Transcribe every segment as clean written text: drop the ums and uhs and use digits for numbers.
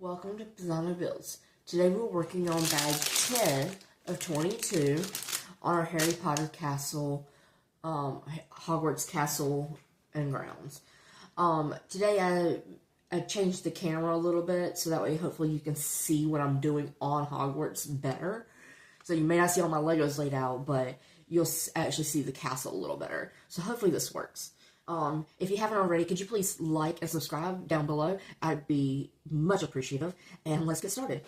Welcome to Pizzano Builds. Today we're working on bag 10 of 22 on our Harry Potter castle, Hogwarts castle and grounds. Today I changed the camera a little bit so that way hopefully you can see what I'm doing on Hogwarts better. So you may not see all my Legos laid out, but you'll actually see the castle a little better. So hopefully this works. If you haven't already, could you please like and subscribe down below? I'd be much appreciative. And let's get started.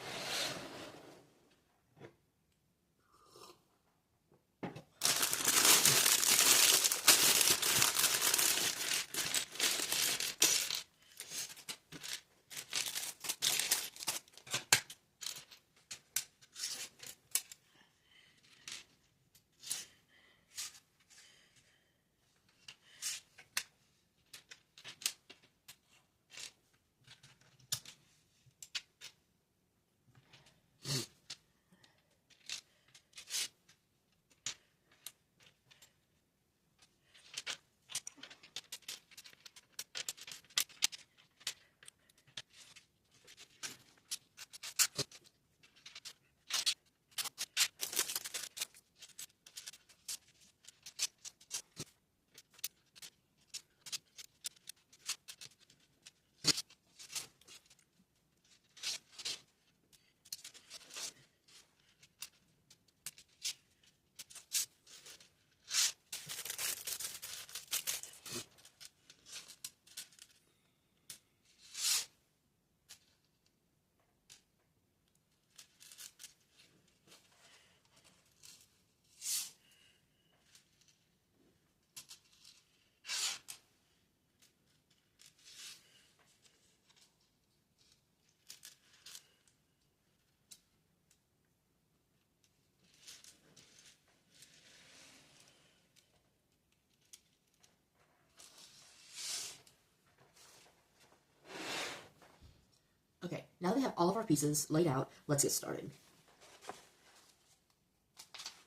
Okay, now that we have all of our pieces laid out, let's get started.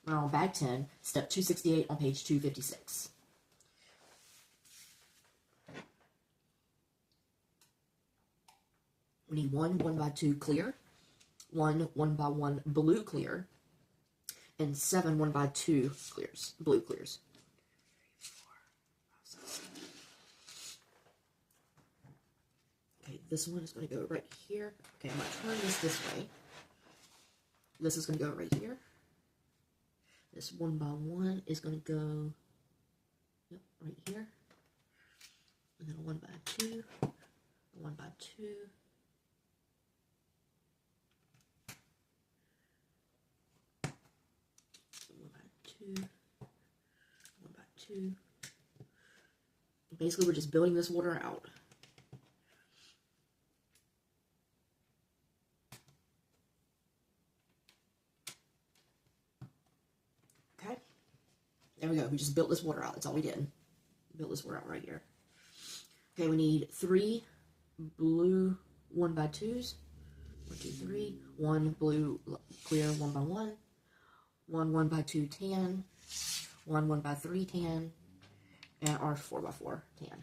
We're on bag 10, step 268 on page 256. We need one 1x2 clear, one 1x1 blue clear, and 7 1x2 clears, blue clears. Okay, this one is going to go right here. Okay, I'm going to turn this way. This is going to go right here. This 1x1 is going to go right here. And then a 1x2, a 1x2. One by two. Basically, we're just building this water out. Okay. There we go. We just built this water out. That's all we did. Built this water out right here. Okay, we need 3 blue 1x2s. 1, 2, 3. 1 blue clear 1x1. 1 1x2 tan, 1 1x3 tan, and our 4x4 tan.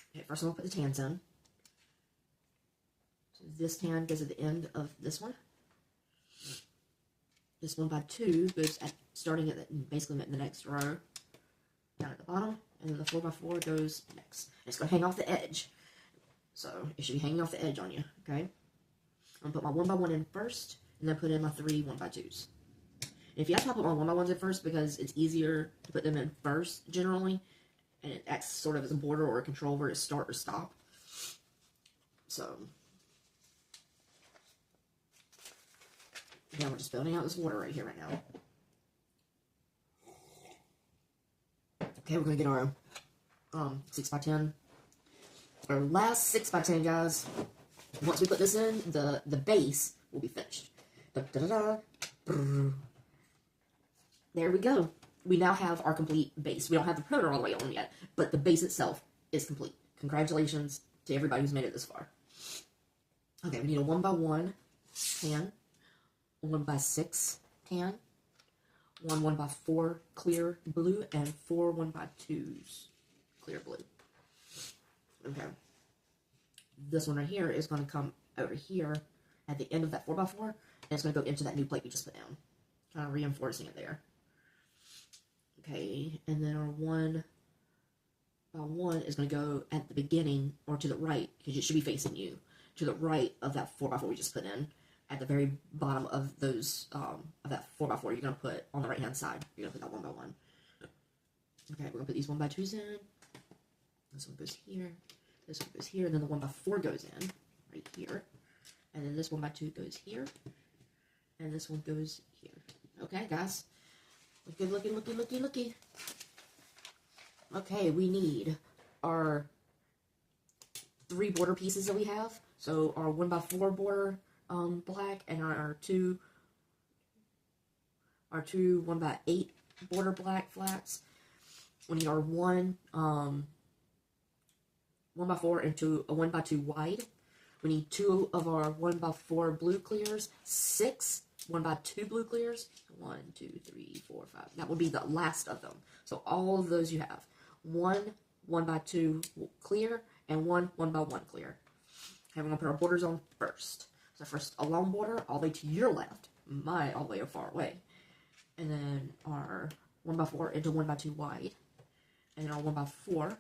Okay, first I'm going to put the tans in. So this tan goes at the end of this one. This 1x2 goes starting at basically at the next row, down at the bottom, and then the 4x4 goes next. And it's going to hang off the edge. So it should be hanging off the edge on you, okay? I'm going to put my 1x1 in first, and then put in my 3 1x2s. If you have to put my 1x1s in first because it's easier to put them in first generally, and it acts sort of as a border or a control where to start or stop. So, yeah, we're just building out this water right here right now. Okay, we're going to get our 6x10. Our last 6x10, guys. Once we put this in, the base will be finished. There we go. We now have our complete base. We don't have the perimeter all the way on yet, but the base itself is complete. Congratulations to everybody who's made it this far. Okay, we need a 1x1 tan, a 1x6 tan, 1 1x4 clear blue, and 4 1x2s clear blue. Okay. This one right here is going to come over here at the end of that 4x4, and it's going to go into that new plate we just put down, kind of reinforcing it there. Okay, and then our 1 by 1 is going to go at the beginning, or to the right, because it should be facing you, to the right of that 4x4 we just put in. At the very bottom of those, of that 4x4, you're going to put on the right hand side, you're going to put that 1 by 1. Okay, we're going to put these 1 by 2s in. This one goes here, this one goes here, and then the 1 by 4 goes in, right here. And then this 1 by 2 goes here, and this one goes here. Okay, guys. Looky. Okay, we need our 3 border pieces that we have. So our 1 by 4 border black, and our two 1 by 8 border black flats. We need our 1 by 4 into a 1 by 2 wide. We need 2 of our 1 by 4 blue clears, 6 1 by 2 blue clears. 1, 2, 3, 4, 5. That will be the last of them. So all of those you have. 1 1 by 2 clear, and 1 1 by 1 clear. Okay, we're going to put our borders on first. So first a long border all the way to your left. My all the way far away. And then our 1 by 4 into 1 by 2 wide. And then our 1 by 4.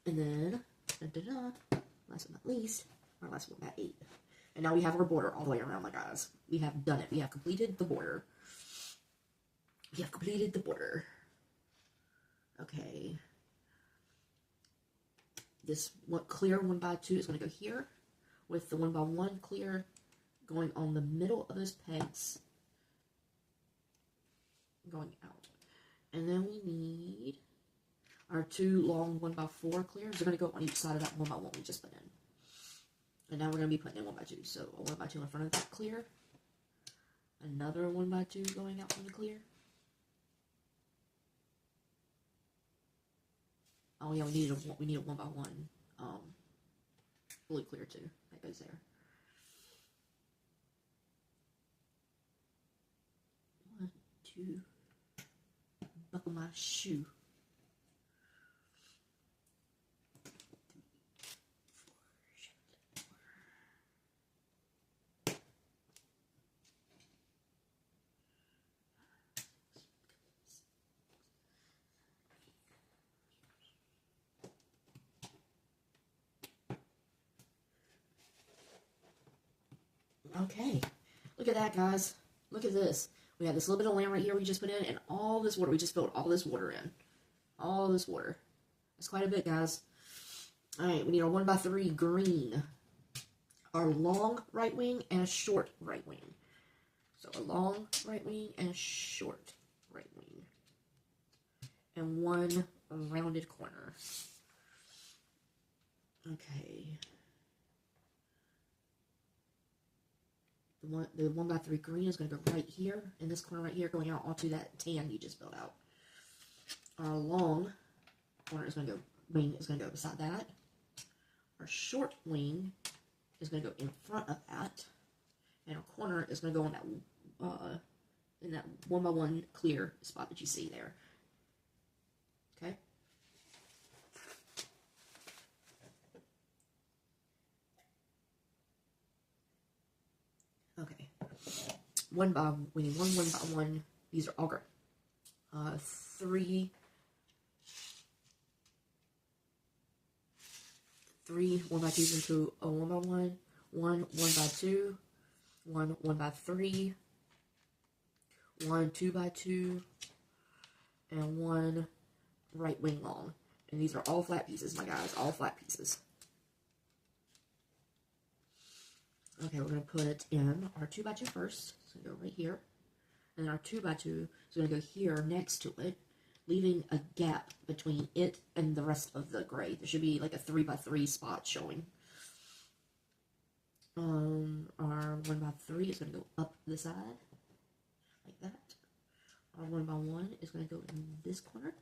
And then, last but not least, our last 1 by 8. And now we have our border all the way around, my guys. We have done it. We have completed the border. Okay. This clear 1 by 2 is going to go here, with the 1 by 1 clear going on the middle of those pegs, going out. And then we need our 2 long 1 by 4 clears. They're going to go on each side of that 1 by 1 we just put in. And now we're going to be putting in 1 by 2. So a 1 by 2 in front of that clear. Another 1 by 2 going out from the clear. Oh yeah, we need a 1 by 1 blue clear too. That goes there. 1, 2. Buckle my shoe. Okay, look at that, guys. Look at this. We have this little bit of land right here we just put in, and all this water. We just filled all this water in. All this water. That's quite a bit, guys. Alright, we need our 1 by 3 green. Our long right wing and a short right wing. So a long right wing and a short right wing. And 1 rounded corner. Okay. The 1 by 3 green is going to go right here, in this corner right here, going out onto that tan you just built out. Our long corner is going to go, wing is going to go beside that. Our short wing is going to go in front of that. And our corner is going to go on that, in that 1 by 1 clear spot that you see there. Okay? Okay. We need 1 1 by 1. These are all great. 3 1 by 2s into a 1 by 1. 1 1 by 2. 1 1 by 3. 1 2 by 2. And 1 right wing long. And these are all flat pieces, my guys. All flat pieces. Okay, we're going to put in our 2 by 2 first. It's going to go right here. And then our 2 by 2 is going to go here next to it, leaving a gap between it and the rest of the gray. There should be like a 3 by 3 spot showing. Our 1 by 3 is going to go up the side, like that. Our 1 by 1 is going to go in this corner.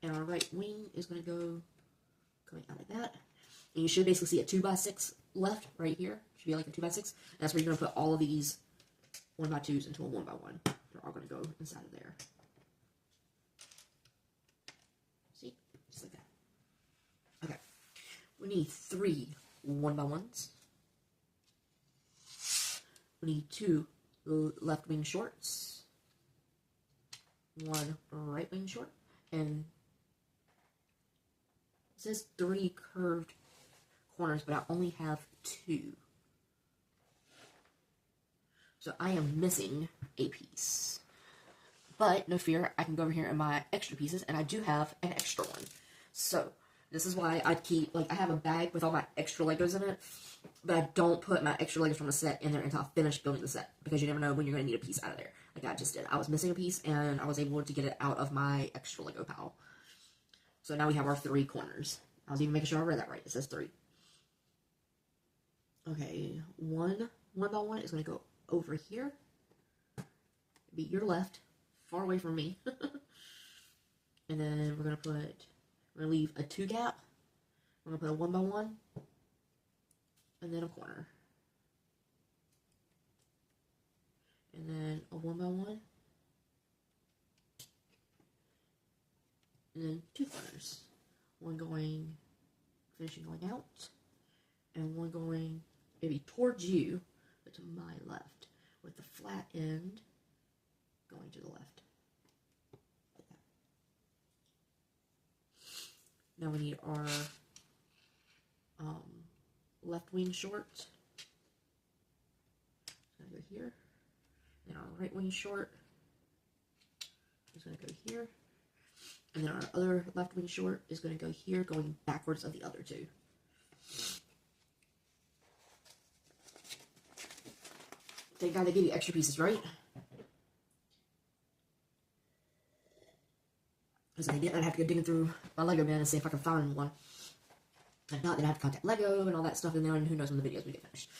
And our right wing is going to go going out like that. And you should basically see a 2 by 6 left right here. Should be like a 2 by 6. And that's where you're going to put all of these 1 by 2s into a 1 by 1. They're all going to go inside of there. See? Just like that. Okay. We need 3 1x1s. We need 2 left wing shorts, 1 right wing short, and it says 3 curved corners, but I only have 2. So I am missing a piece. But no fear, I can go over here in my extra pieces, and I do have an extra one. So this is why I keep, like, I have a bag with all my extra Legos in it, but I don't put my extra Legos from the set in there until I finish building the set, because you never know when you're going to need a piece out of there, like I just did. I was missing a piece, and I was able to get it out of my extra Lego pile. So now we have our 3 corners. I was even making sure I read that right. It says 3. Okay, 1 1x1 is going to go over here. Be your left, far away from me. And then we're going to leave a 2 gap. We're going to put a 1x1. And then a corner. And then a 1x1. And then 2 corners. One finishing going out. And one going maybe towards you, but to my left. With the flat end going to the left. Like that. Now we need our left wing short. It's going to go here. Then our right wing short is going to go here. And then our other left wing short is going to go here, going backwards of the other 2. Thank God they give you extra pieces, right? Because I didn't, I'd have to go digging through my Lego bin and see if I can find one. If not, then I have to contact Lego and all that stuff in there, and who knows when the videos will get finished.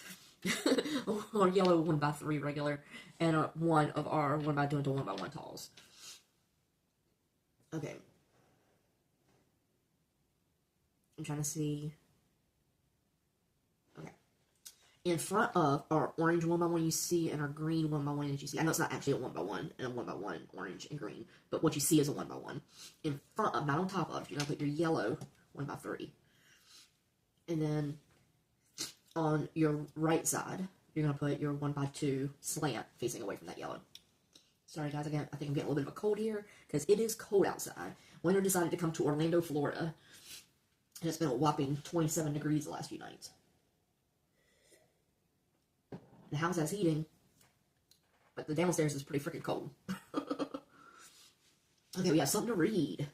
Our yellow 1x3 regular, and one of our 1x2 into 1x1 talls. Okay. I'm trying to see. Okay. In front of our orange 1x1 you see, and our green 1x1 that you see. I know it's not actually a 1x1 and a 1x1 orange and green, but what you see is a 1x1. In front of, not on top of, you're going to put your yellow 1x3. And then on your right side, you're going to put your 1x2 slant facing away from that yellow. Sorry guys, again, I think I'm getting a little bit of a cold here, because it is cold outside. Winter decided to come to Orlando, Florida, and it's been a whopping 27 degrees the last few nights. The house has heating, but the downstairs is pretty freaking cold. Okay, we have something to read.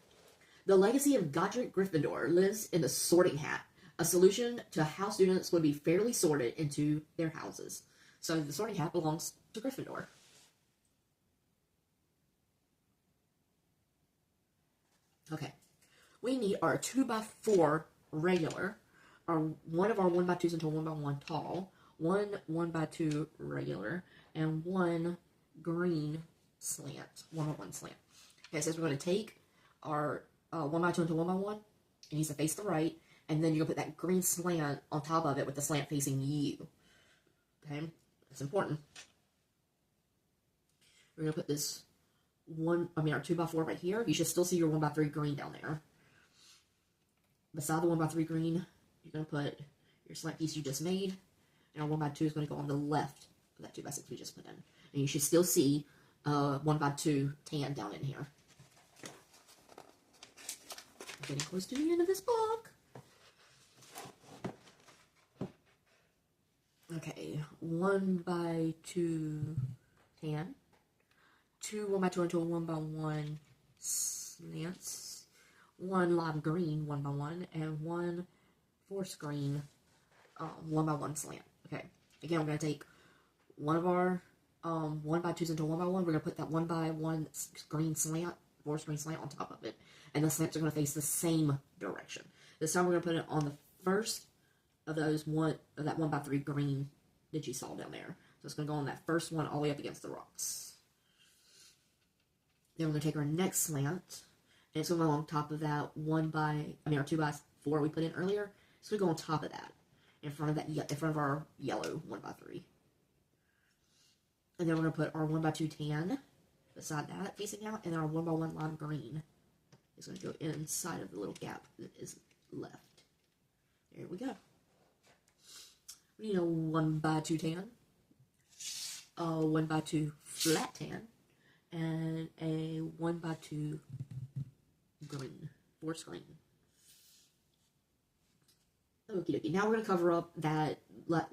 The legacy of Godric Gryffindor lives in the sorting hat, a solution to how students would be fairly sorted into their houses. So the sorting hat belongs to Gryffindor. Okay, we need our 2x4 regular, one of our 1x2s into a 1x1 tall, one 1x2 regular, and one green slant, 1x1 slant. Okay, so we're going to take our 1x2 into 1x1, it needs to face the right, and then you're going to put that green slant on top of it with the slant facing you. Okay, that's important. We're going to put this our 2x4 right here. You should still see your 1x3 green down there. Beside the 1x3 green, you're going to put your slant piece you just made, and our 1x2 is going to go on the left of that 2x6 we just put in. And you should still see 1x2 tan down in here. I'm getting close to the end of this book. Okay, 1x2 tan. 2 1x2 into a 1x1 slants, 1 lime green 1x1, and 1 forest green 1x1 slant. Okay, again, we're going to take one of our 1x2s into 1x1. We're going to put that 1x1 green slant, forest green slant on top of it, and the slants are going to face the same direction. This time we're going to put it on the first of those that 1x3 green that you saw down there. So it's going to go on that first one all the way up against the rocks. Then we're going to take our next slant, and it's going to go on top of that our 2x4 we put in earlier. It's going to go on top of that, in front of our yellow 1x3. And then we're going to put our 1x2 tan beside that, facing out, and then our 1x1 lime green is going to go inside of the little gap that is left. There we go. We need a 1x2 tan, a 1x2 flat tan, and a 1x2 green, forest green. Okie dokie. Now we're going to cover up that last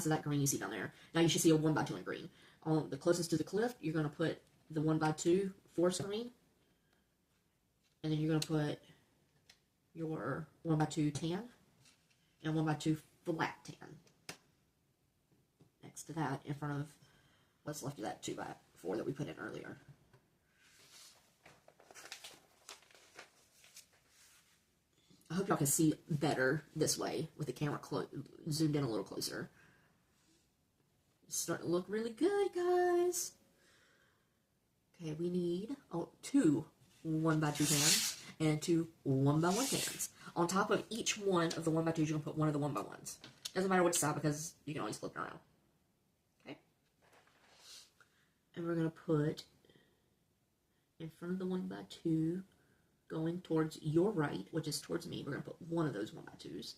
of that green you see down there. Now you should see a 1x2 in green. On the closest to the cliff, you're going to put the 1x2 forest green, and then you're going to put your 1x2 tan and 1x2 flat tan. Next to that, in front of what's left of that 2x4 that we put in earlier. I hope y'all can see better this way with the camera zoomed in a little closer. It's starting to look really good, guys. Okay, we need two 1x2 tans and two 1x1 tans. On top of each one of the 1x2s, you're going to put one of the 1x1s. Doesn't matter which side because you can always flip it around. Okay? And we're going to put in front of the 1x2 going towards your right, which is towards me, we're going to put one of those 1x2s.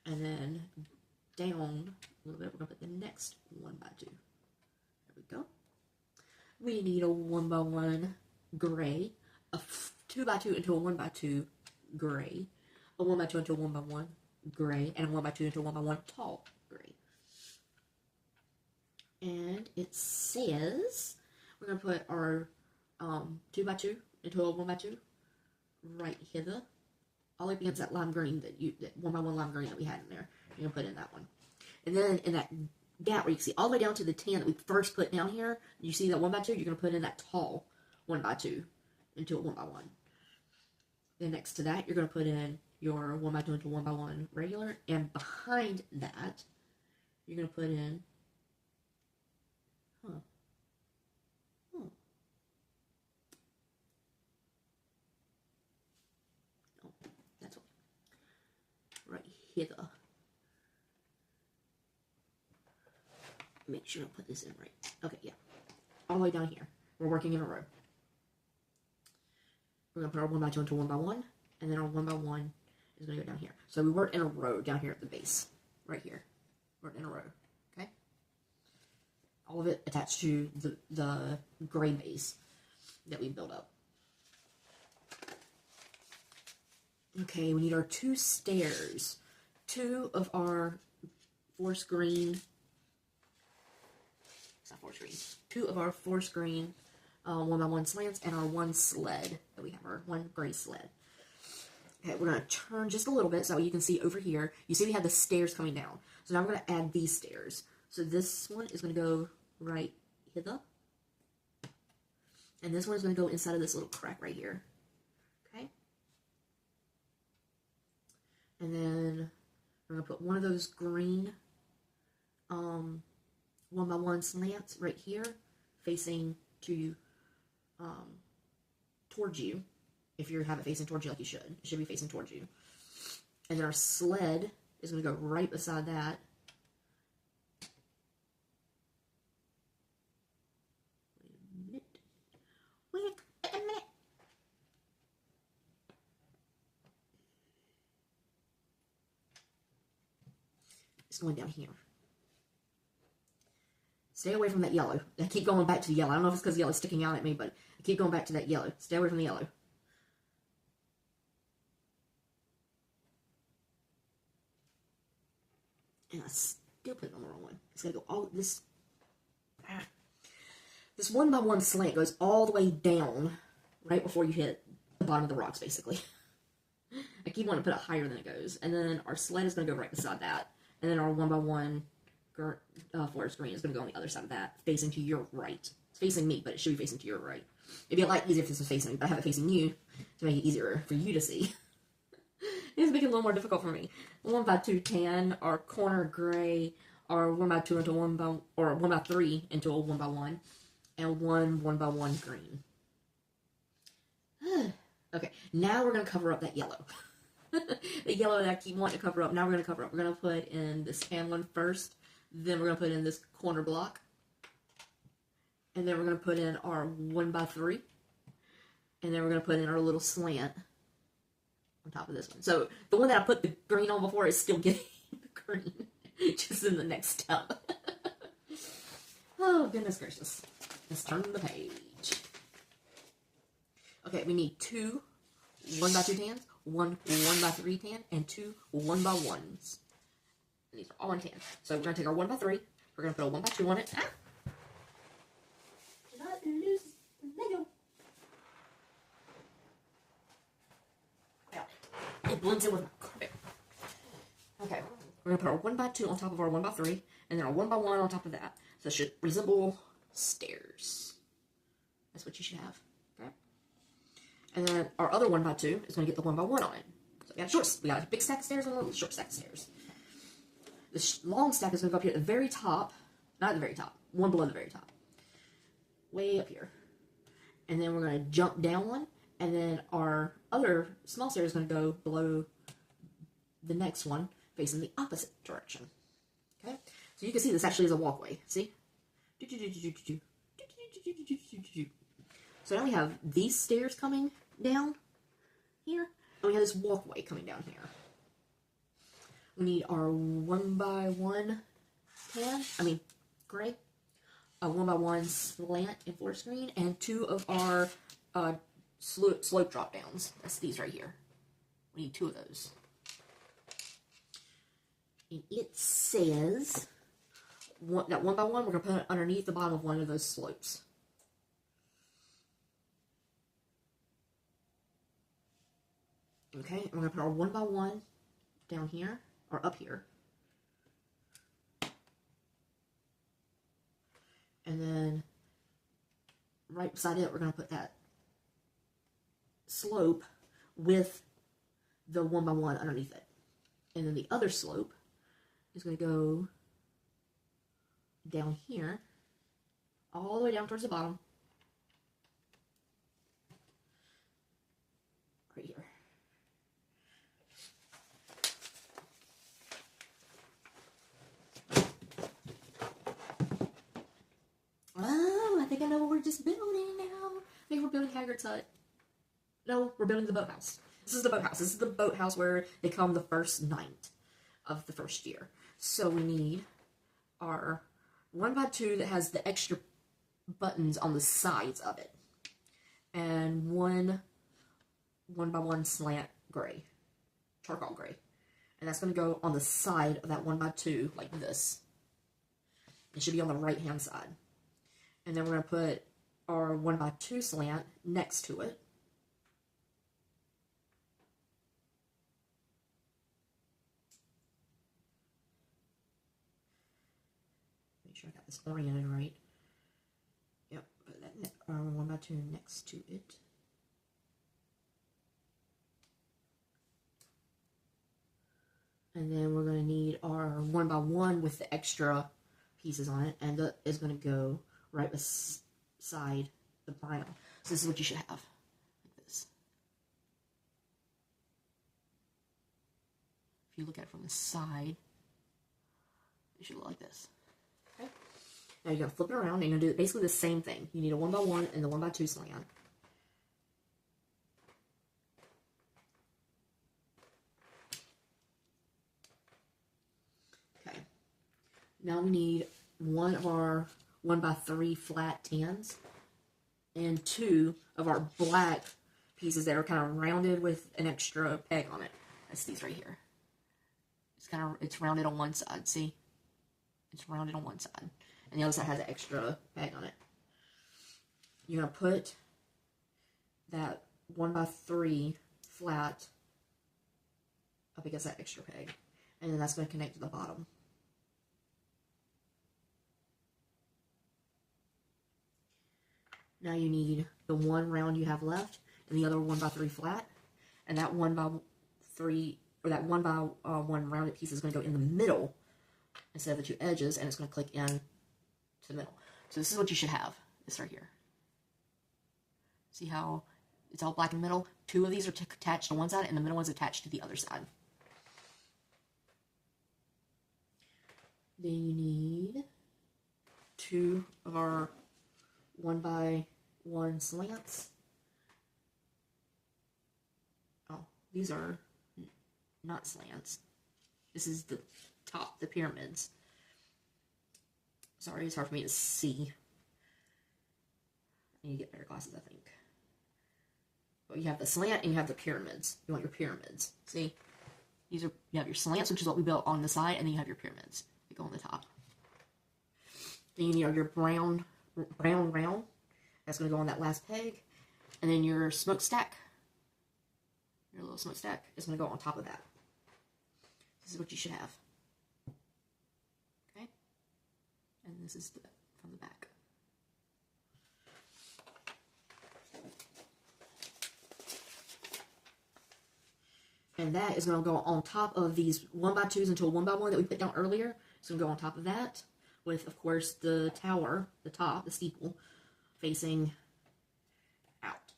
And then down a little bit, we're going to put the next 1x2. There we go. We need a 1x1 gray, a 2x2 into a 1x2 gray, a 1x2 into a 1x1 gray, and a 1x2 into a 1x1 tall gray. And it says we're going to put our 2x2 into a 1x2 right hither, all up against that lime green that 1x1 lime green that we had in there. You're gonna put in that one, and then in that gap where you can see all the way down to the tan that we first put down here, you see that 1x2. You're gonna put in that tall 1x2 into a 1x1. Then next to that, you're gonna put in your 1x2 into 1x1 regular, and behind that, you're gonna put in right hither. Make sure to put this in right. Okay, yeah. All the way down here. We're working in a row. We're going to put our 1x2 into 1x1, and then our 1x1 is going to go down here. So we work in a row down here at the base. Right here. Work in a row. Okay? All of it attached to the gray base that we built up. Okay, we need our two stairs. Two of our forest green. It's not forest green. Two of our forest green 1x1 slants and our one sled that we have, our one gray sled. Okay, we're going to turn just a little bit so you can see over here. You see we have the stairs coming down. So now we're going to add these stairs. So this one is going to go right hither. And this one is going to go inside of this little crack right here. Okay? And then we're going to put one of those green 1x1 slants right here, facing to towards you. If you have it facing towards you like you should. It should be facing towards you. And then our sled is going to go right beside that. Wait a minute. It's going down here. Stay away from that yellow. I keep going back to the yellow. I don't know if it's because the yellow's sticking out at me, but I keep going back to that yellow. Stay away from the yellow. And I still put it on the wrong one. It's got to go all this. This 1x1 slant goes all the way down right before you hit the bottom of the rocks, basically. I keep wanting to put it higher than it goes. And then our sled is going to go right beside that. And then our 1x1 forest green is going to go on the other side of that, facing to your right. It's facing me, but it should be facing to your right. It'd be a lot easier if this was facing me, but I have it facing you to make it easier for you to see. It's making it a little more difficult for me. 1x2 tan, our corner gray, our 1x2 into 1x3 into a 1x1, and one 1x1 green. Okay, now we're going to cover up that yellow. The yellow that I keep wanting to cover up, now we're going to cover up. We're going to put in this tan one first, then we're going to put in this corner block, and then we're going to put in our 1x3, and then we're going to put in our little slant on top of this one. So the one that I put the green on before is still getting the green, just in the next step. Oh, goodness gracious. Let's turn the page. Okay, we need 2 1x2 tans, 1 1x3 tan, and 2 1x1s. And these are all in tan. So we're going to take our 1x3, we're going to put a 1x2 on it. Ah! Not lose the Lego. It blends in with my carpet. Okay, we're going to put our 1x2 on top of our 1x3, and then our 1x1 on top of that. So it should resemble stairs. That's what you should have. Okay. And then our other 1x2 is going to get the 1x1 on it. So we got a big stack of stairs and a little short stack of stairs. The long stack is going to go up here at the very top. Not at the very top. One below the very top. Way up here. And then we're going to jump down one. And then our other small stair is going to go below the next one, facing the opposite direction. Okay? So you can see this actually is a walkway. See? So now we have these stairs coming down here, and we have this walkway coming down here. We need our 1x1 gray, a 1x1 slant and floor screen, and 2 of our slope drop downs. That's these right here. We need 2 of those. And it says that 1x1 we're going to put it underneath the bottom of one of those slopes. Okay, and we're going to put our 1x1 down here, or up here. And then right beside it, we're going to put that slope with the 1x1 underneath it. And then the other slope is going to go down here, all the way down towards the bottom. Right here. Oh, I think I know what we're just building now. I think we're building Hagrid's hut. No, we're building the boathouse. This is the boathouse. This is the boathouse where they come the first night of the first year. So we need our 1x2 that has the extra buttons on the sides of it. And 1x1 slant gray. Charcoal gray. And that's going to go on the side of that 1x2 like this. It should be on the right hand side. And then we're going to put our 1x2 slant next to it. Make sure I got this oriented right. Yep, put that 1x2 next to it. And then we're going to need our 1x1 with the extra pieces on it, and that is going to go right beside the brown. So this is what you should have, like this. If you look at it from the side, it should look like this. Okay. Now you're going to flip it around, and you're going to do basically the same thing. You need a 1x1 and the 1x2 slant. Okay. Now we need one of our 1x3 flat tans and 2 of our black pieces that are kind of rounded with an extra peg on it. That's these right here. It's rounded on one side, see? It's rounded on one side. And the other side has an extra peg on it. You're going to put that 1x3 flat up against that extra peg. And then that's going to connect to the bottom. Now you need the one round you have left and the other 1x3 flat. And that 1x3, or that 1x1 rounded piece is going to go in the middle instead of the 2 edges, and it's going to click in to the middle. So this is what you should have, this right here. See how it's all black in the middle? 2 of these are attached to one side, and the middle one's attached to the other side. Then you need 2 of our 1x1 slants. Oh, These are not slants. This is the top, the pyramids. Sorry, it's hard for me to see. I need to get better glasses, I think. But you have the slant and you have the pyramids. You want your pyramids. See? You have your slants, which is what we built on the side, and then you have your pyramids. They go on the top. Then you need your brown round. That's going to go on that last peg. And then your smokestack. Your little smokestack is going to go on top of that. This is what you should have. Okay? And this is from the back. And that is going to go on top of these 1x2s into a 1x1 that we put down earlier. It's going to go on top of that with, of course, the tower, the top, the steeple, facing out.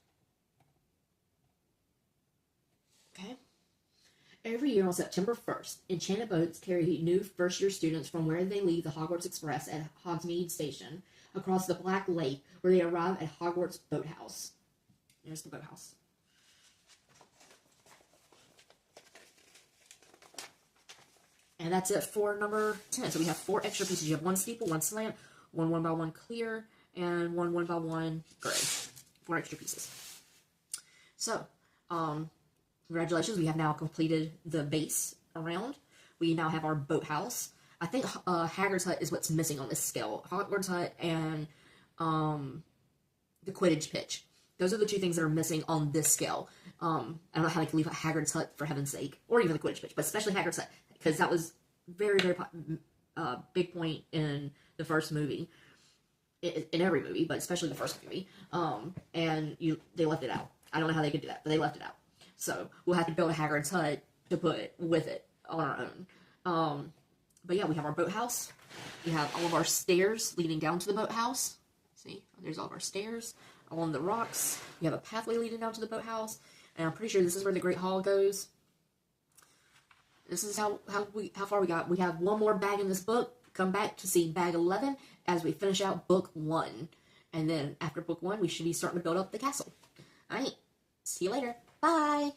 Okay? Every year on September 1st, enchanted boats carry new first-year students from where they leave the Hogwarts Express at Hogsmeade Station across the Black Lake, where they arrive at Hogwarts Boathouse. There's the boathouse. And that's it for number 10. So we have 4 extra pieces. You have 1 steeple, 1 slant, 1 1x1 clear, and 1 1x1 gray. 4 extra pieces. So, congratulations. We have now completed the base around. We now have our boathouse. I think Hagrid's hut is what's missing on this scale. Hogwarts hut and the Quidditch pitch. Those are the 2 things that are missing on this scale. I don't know how they can leave Hagrid's hut, for heaven's sake, or even the Quidditch pitch, but especially Hagrid's hut, because that was very, very big point in the first movie, in every movie, but especially the first movie, and they left it out. I don't know how they could do that, but they left it out. So we'll have to build a Hagrid's hut to put with it on our own. But yeah, we have our boathouse. We have all of our stairs leading down to the boathouse. See, there's all of our stairs along the rocks. We have a pathway leading down to the boathouse, and I'm pretty sure this is where the Great Hall goes. This is how far we got. We have 1 more bag in this book. Come back to see bag 11 as we finish out book 1. And then after book 1, we should be starting to build up the castle. Alright, see you later. Bye!